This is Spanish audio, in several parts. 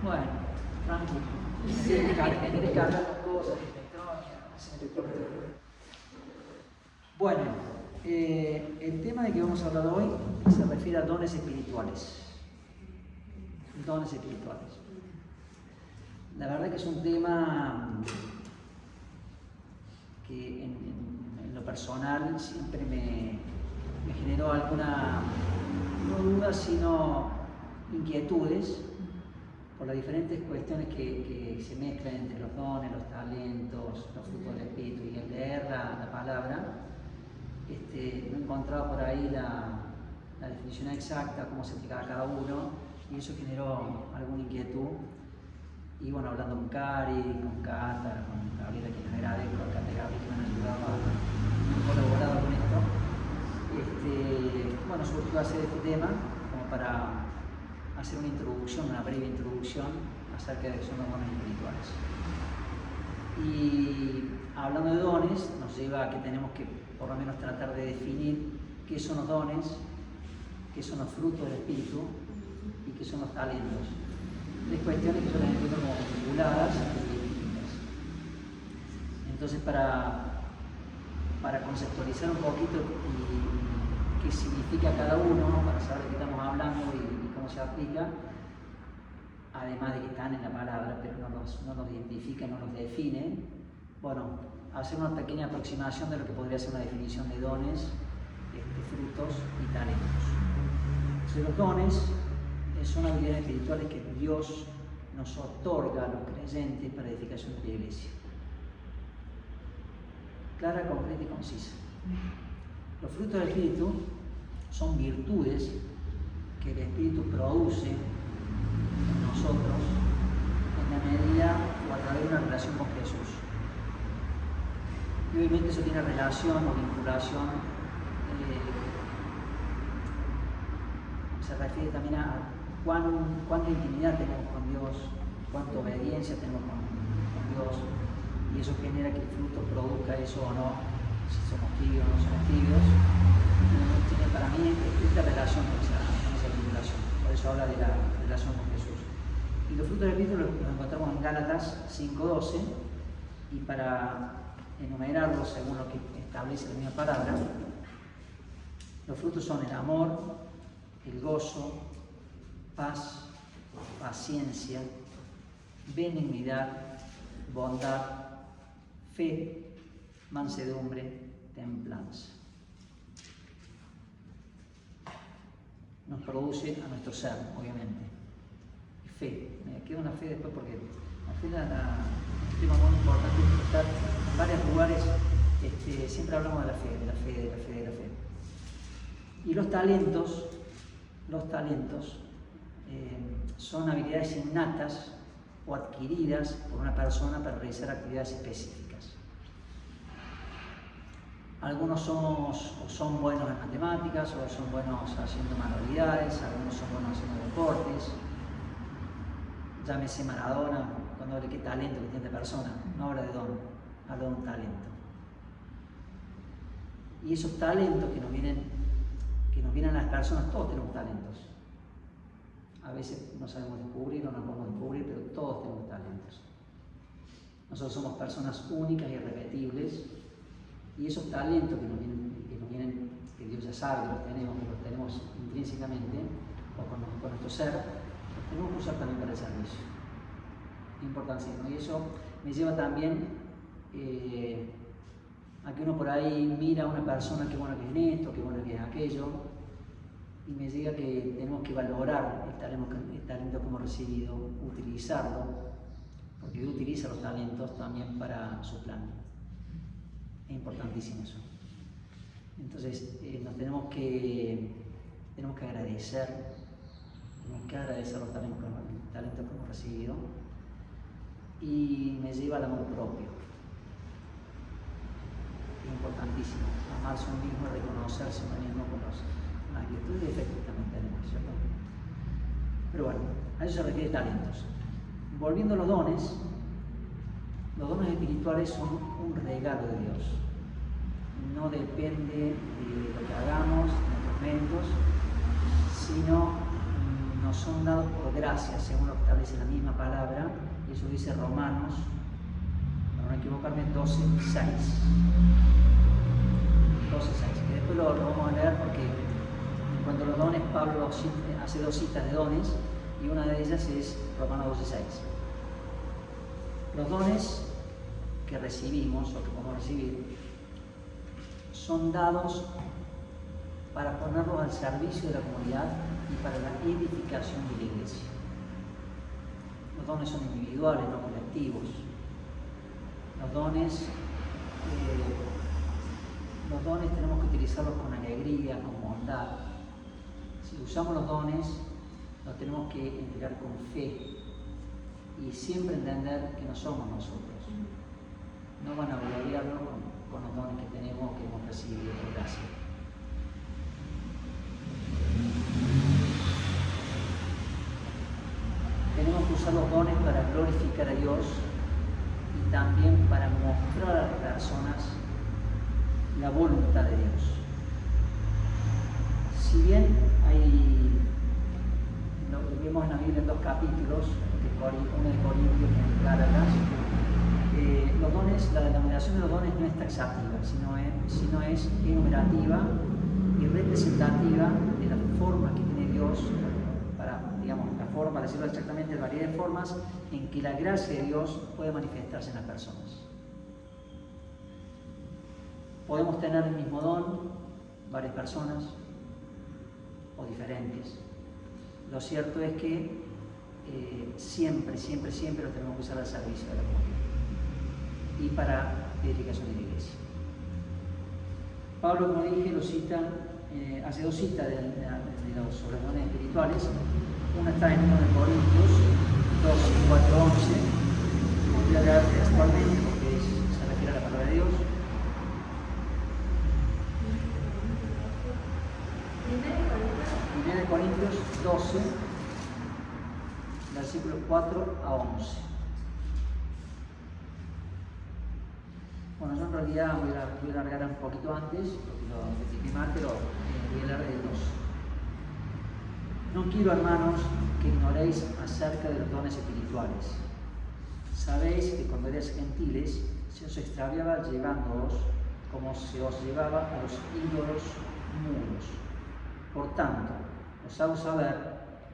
Bueno, tranquilo. Tienes que hablar con cosas electrónicas. Bueno, el tema de que vamos a hablar hoy se refiere a dones espirituales. Dones espirituales. La verdad que es un tema que en lo personal siempre me generó alguna, no dudas, sino inquietudes por las diferentes cuestiones que se mezclan entre los dones, los talentos, los frutos del Espíritu, y al leer la palabra no he encontrado por ahí la definición exacta, cómo se aplicaba cada uno, y eso generó alguna inquietud. Y bueno, hablando con Cari, con Cata, con Gabriela, que les agradezco, a Cata y Gabriela que me han ayudado a colaborar con esto, bueno, surgió hacer este tema como para hacer una introducción, una breve introducción acerca de lo que son los dones espirituales. Y hablando de dones, nos lleva a que tenemos que por lo menos tratar de definir qué son los dones, qué son los frutos del Espíritu y qué son los talentos. Tres cuestiones que yo las entiendo como vinculadas y distintas. Entonces, para conceptualizar un poquito qué significa cada uno, para saber de qué estamos hablando y cómo se aplica, además de que están en la palabra, pero no los identifica, no los define, bueno, hacer una pequeña aproximación de lo que podría ser una definición de dones, frutos y talentos. Entonces, los dones son habilidades espirituales que Dios nos otorga a los creyentes para edificación de la iglesia. Clara, concreta y concisa. Los frutos del Espíritu son virtudes que el Espíritu produce en nosotros en la medida o a través de una relación con Jesús. Y obviamente eso tiene relación o vinculación, se refiere también a cuánta intimidad tenemos con Dios, cuánta obediencia tenemos con Dios, y eso genera que el fruto produzca eso o no, si somos tibios o no somos tibios. Tiene para mí esta relación con esa vinculación, por eso habla de la relación con Jesús. Y los frutos del Espíritu los encontramos en Gálatas 5:12, y para enumerarlos según lo que establece la misma palabra, los frutos son el amor, el gozo, paz, paciencia, benignidad, bondad, fe, mansedumbre, templanza. Nos produce a nuestro ser, obviamente. Fe, me queda una fe después porque la fe es un tema muy importante, estar en varios lugares, siempre hablamos de la fe, de la fe, de la fe, de la fe. Y los talentos son habilidades innatas o adquiridas por una persona para realizar actividades específicas. Algunos son buenos en matemáticas, o son buenos haciendo manualidades, algunos son buenos haciendo deportes. Llámese Maradona, cuando habla de qué talento que tiene esta persona, no habla de don, habla de un talento. Y esos talentos que nos vienen a las personas, todos tenemos talentos. A veces no sabemos descubrir o no podemos descubrir, pero todos tenemos talentos. Nosotros somos personas únicas y irrepetibles, y esos talentos que nos vienen, que Dios ya sabe que los tenemos intrínsecamente, o con nuestro ser, los tenemos que usar también para el servicio. Importantísimo. Y eso me lleva también a que uno por ahí mira a una persona, qué bueno que es en esto, qué bueno que es en aquello, y me llega que tenemos que valorar el talento que hemos recibido, utilizarlo, porque Dios utiliza los talentos también para su plan. Es importantísimo eso. Entonces, tenemos que agradecer los talentos que hemos recibido, y me lleva al amor propio. Es importantísimo, amarse a uno mismo y reconocerse a uno mismo con las virtudes y defectos que también tenemos, ¿cierto? Pero bueno, a eso se refiere talentos. Volviendo a los dones espirituales son un regalo de Dios. No depende de lo que hagamos, de nuestros méritos, sino nos son dados por gracia, según lo que establece la misma palabra, y eso dice Romanos, para no equivocarme, 12:6. 12:6, que después lo vamos a leer porque en cuanto a los dones, Pablo hace 2 citas de dones, y una de ellas es Romanos 12:6. Los dones que recibimos, o que podemos recibir, son dados para ponerlos al servicio de la comunidad y para la edificación de la iglesia. Los dones son individuales, no colectivos. Los dones tenemos que utilizarlos con alegría, con bondad. Si usamos los dones, los tenemos que entregar con fe y siempre entender que no somos nosotros. No van a gloriarnos con los dones que tenemos, que hemos recibido por gracia. Tenemos que usar los dones para glorificar a Dios y también para mostrar a las personas la voluntad de Dios. Si bien lo vemos en la Biblia en 2 capítulos, uno de Corintios y en Gálatas, los dones, la denominación de los dones no es taxativa, sino es enumerativa y representativa de la forma que tiene Dios, para decirlo exactamente, la variedad de formas en que la gracia de Dios puede manifestarse en las personas. Podemos tener el mismo don, varias personas, o diferentes. Lo cierto es que siempre lo tenemos que usar al servicio de la comunidad y para edificación de la iglesia. Pablo, como dije, hace 2 citas sobre los dones espirituales. Una está en 1 de Corintios 2:4-11. Voy a leer textualmente porque se refiere a la palabra de Dios. 1 de Corintios 12, versículos 4-11. Bueno, yo en realidad voy a largar un poquito antes, porque lo metí mal, pero voy a leer el 2. No quiero, hermanos, que ignoréis acerca de los dones espirituales. Sabéis que cuando erais gentiles se os extraviaba llevándoos como se os llevaba a los ídolos mudos. Por tanto, os hago saber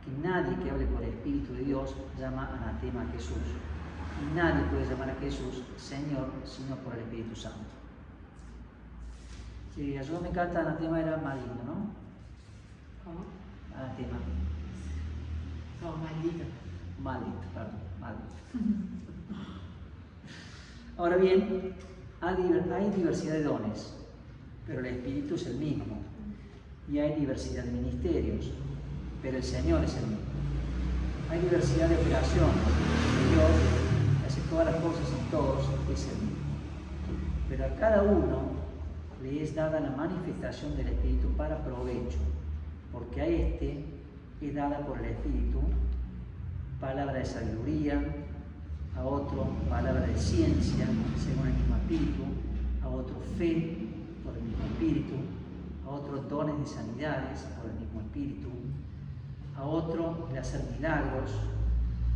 que nadie que hable por el Espíritu de Dios llama anatema a Jesús. Y nadie puede llamar a Jesús Señor sino por el Espíritu Santo. Si ayúdame, Cata, anatema era maligno, ¿no? ¿Cómo? Anatema. No, maldito. Maldito. Ahora bien, hay diversidad de dones, pero el Espíritu es el mismo. Y hay diversidad de ministerios, pero el Señor es el mismo. Hay diversidad de operaciones, pero Dios hace todas las cosas en todos, es el mismo. Pero a cada uno le es dada la manifestación del Espíritu para provecho, porque a este es dada por el Espíritu palabra de sabiduría, a otro palabra de ciencia, según el mismo Espíritu, a otro fe, por el mismo Espíritu, a otros dones de sanidades, por el mismo Espíritu, a otro el hacer milagros,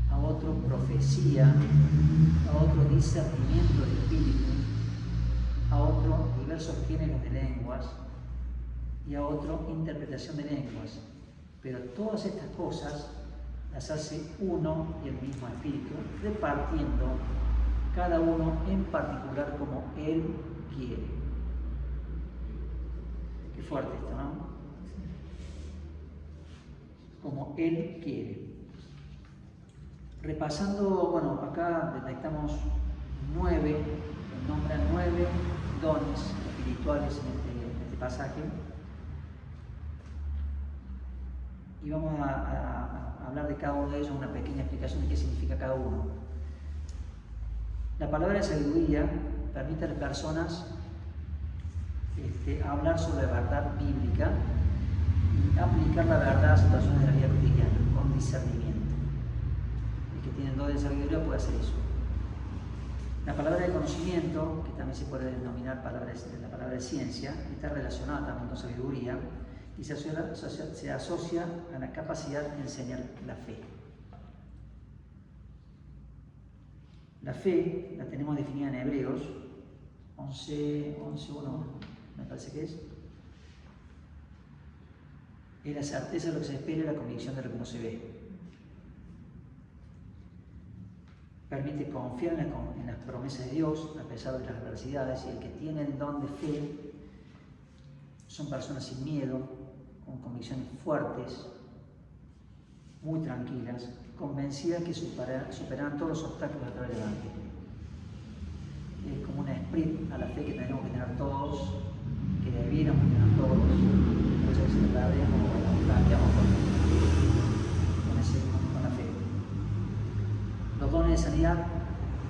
a otro profecía, a otro discernimiento del Espíritu, a otro diversos géneros de lenguas y a otro interpretación de lenguas. Pero todas estas cosas las hace uno y el mismo Espíritu, repartiendo cada uno en particular como Él quiere. Qué fuerte esto, ¿no? Como Él quiere. Repasando, bueno, acá detectamos 9, nombran 9 dones espirituales en este pasaje. Y vamos a hablar de cada uno de ellos, una pequeña explicación de qué significa cada uno. La palabra de sabiduría permite a las personas hablar sobre la verdad bíblica y aplicar la verdad a situaciones de la vida cotidiana con discernimiento. El que tiene el don de sabiduría puede hacer eso. La palabra de conocimiento, que también se puede denominar la palabra de ciencia, está relacionada también con sabiduría, y se asocia a la capacidad de enseñar la fe. La fe la tenemos definida en Hebreos 11:1, me parece que es. Es la certeza de lo que se espera y la convicción de lo que no se ve. Permite confiar en las promesas de Dios a pesar de las adversidades, y el que tiene el don de fe son personas sin miedo, con convicciones fuertes, muy tranquilas, convencidas que superarán todos los obstáculos a través del Evangelio. Es como un sprint a la fe que tenemos que tener todos, que debiéramos tener todos. Muchas veces la perdemos o la cambiamos con la fe. Los dones de sanidad,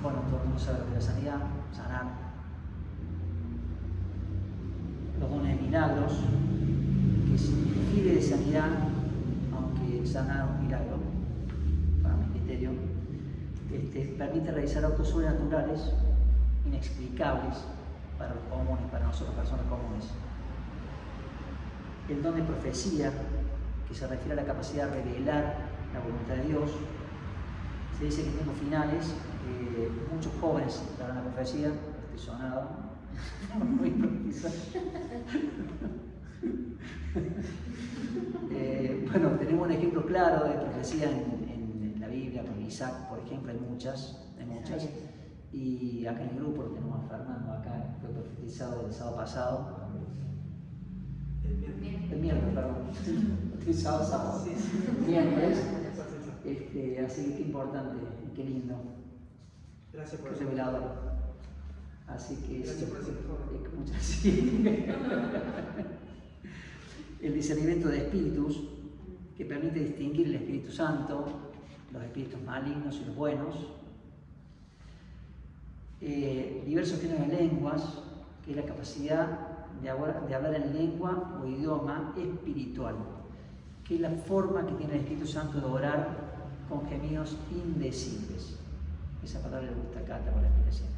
bueno, todo el mundo sabe lo que es la sanidad, sanar. Los dones de milagros, que se difiere de sanidad, aunque sanar es un milagro, para mi criterio, permite realizar actos sobrenaturales, inexplicables para los comunes, para nosotros personas comunes. El don de profecía, que se refiere a la capacidad de revelar la voluntad de Dios. Se dice que en tiempos finales muchos jóvenes darán la profecía. Estoy sonado, muy profetizado. Bueno, tenemos un ejemplo claro de profecía en la Biblia, con Isaac, por ejemplo, hay muchas. Y acá en el grupo lo tenemos a Fernando, acá fue profetizado el sábado pasado. El miércoles, perdón. El sábado. Sí. Miércoles. Así que qué importante, qué lindo. Gracias por qué revelador. Así que gracias por ese informe. Muchas gracias. El discernimiento de espíritus, que permite distinguir el Espíritu Santo, los espíritus malignos y los buenos. Diversos géneros de lenguas, que es la capacidad de hablar en lengua o idioma espiritual, que es la forma que tiene el Espíritu Santo de orar con gemidos indecibles. Esa palabra le gusta a Cata por la explicación.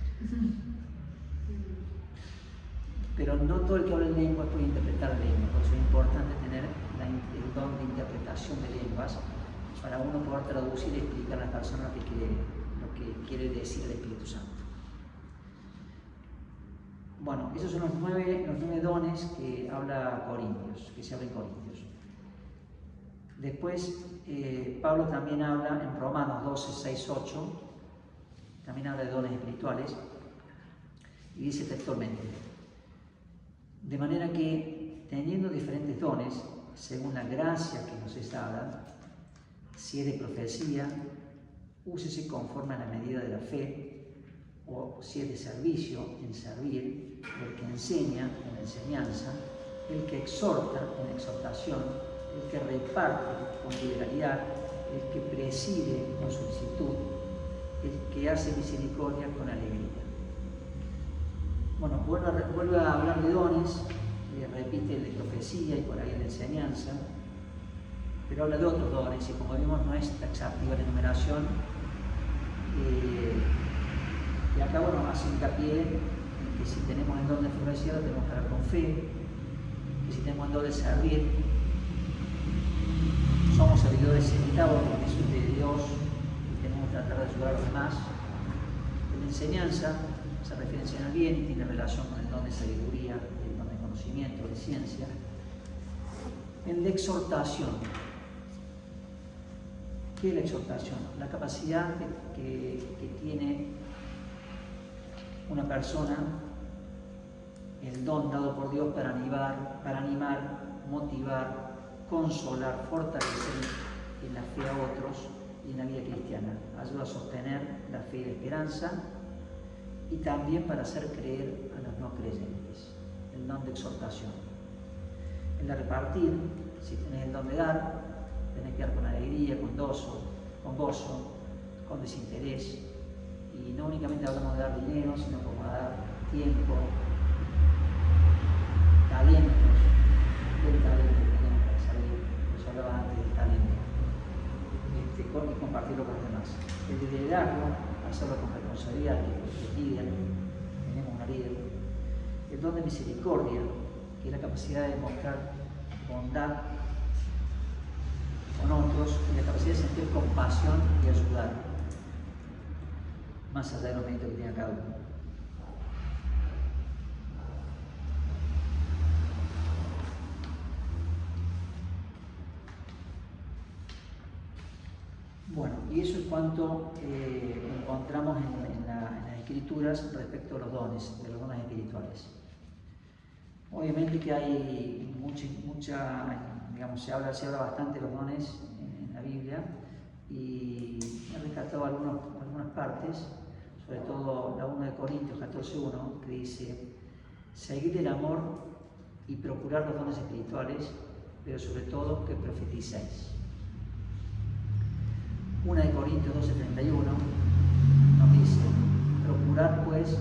Pero no todo el que habla en lengua puede interpretar lengua, por eso es importante tener el don de interpretación de lenguas para uno poder traducir y explicar a la persona lo que quiere decir el Espíritu Santo. Bueno, esos son los nueve dones que habla Corintios, que se habla en Corintios. Después, Pablo también habla en Romanos 12, 6, 8, también habla de dones espirituales, y dice textualmente: de manera que, teniendo diferentes dones, según la gracia que nos es dada, si es de profecía, úsese conforme a la medida de la fe, o si es de servicio, en servir, el que enseña, en enseñanza, el que exhorta, en exhortación, el que reparte con liberalidad, el que preside con solicitud, el que hace misericordia con alegría. Bueno, vuelve a hablar de dones, repite el de profecía y por ahí el de enseñanza, pero habla de otros dones, y como vimos no es taxativa la enumeración. Y acá, bueno, hace hincapié en que si tenemos el don de profecía, lo tenemos que hablar con fe, que si tenemos el don de servir, somos servidores esclavos porque eso es de Dios y tenemos que tratar de ayudar a los demás. En la enseñanza se refiere a enseñar bien y tiene relación con el don de sabiduría, el don de conocimiento, de ciencia. En la exhortación, ¿qué es la exhortación? La capacidad que tiene una persona, el don dado por Dios para animar, motivar, consolar, fortalecer en la fe a otros y en la vida cristiana. Ayuda a sostener la fe y la esperanza, y también para hacer creer a los no creyentes. El don de exhortación. El de repartir, si tenés el don de dar, tenés que dar con alegría, con gozo, con desinterés. Y no únicamente hablamos de dar dinero, sino como dar tiempo, talentos, el talento que tenemos para salir. Yo hablaba antes del talento. Y compartirlo con los demás. El de liderazgo, hacerlo con responsabilidad, que es líder, tenemos una líder. El don de misericordia, que es la capacidad de mostrar bondad con otros y la capacidad de sentir compasión y ayudar, más allá de los méritos que tenga cada uno. Bueno, y eso es cuanto encontramos en las Escrituras respecto a los dones espirituales. Obviamente que hay digamos, se habla bastante de los dones en la Biblia, y he rescatado algunas partes, sobre todo la 1 de Corintios 14:1, que dice: seguid el amor y procurad los dones espirituales, pero sobre todo que profeticéis. 1 de Corintios 12:31 nos dice: procurad pues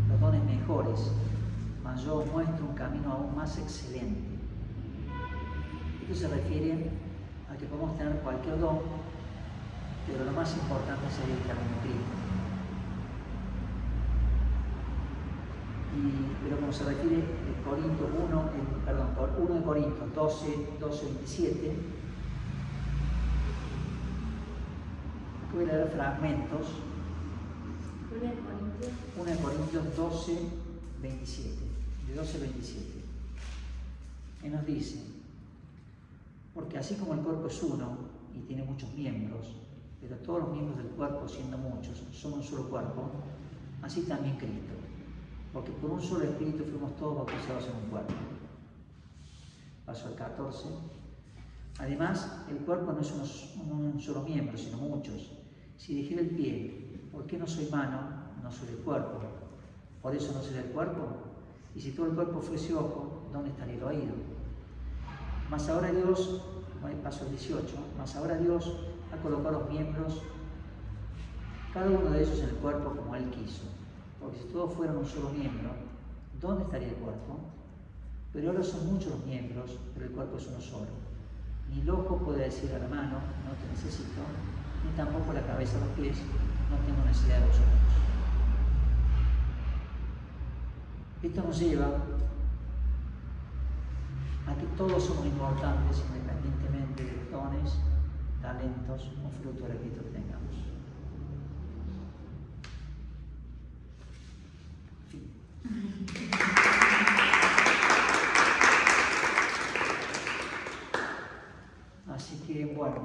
los dones mejores, mas yo os muestro un camino aún más excelente. Esto se refiere a que podemos tener cualquier don, pero lo más importante es seguir el camino de Cristo. Pero como se refiere en 1 de Corintios 12:27, voy a leer fragmentos. 1 de Corintios 12:27, de 12:27. Y nos dice: porque así como el cuerpo es uno y tiene muchos miembros, pero todos los miembros del cuerpo, siendo muchos, son un solo cuerpo, así también Cristo. Porque por un solo espíritu fuimos todos bautizados en un cuerpo. Paso al 14. Además, el cuerpo no es un solo miembro, sino muchos. Si dijera el pie: ¿por qué no soy mano? No soy el cuerpo. ¿Por eso no soy el cuerpo? Y si todo el cuerpo fuese ojo, ¿dónde estaría el oído? Mas ahora Dios, paso al 18, mas ahora Dios ha colocado los miembros, cada uno de ellos en el cuerpo como Él quiso. Porque si todos fueran un solo miembro, ¿dónde estaría el cuerpo? Pero ahora son muchos los miembros, pero el cuerpo es uno solo. Ni el ojo puede decir a la mano: no te necesito, ni tampoco la cabeza a los pies: no tengo necesidad de vosotros. Esto nos lleva a que todos somos importantes, independientemente de los dones, talentos o fruto del Espíritu que tengamos.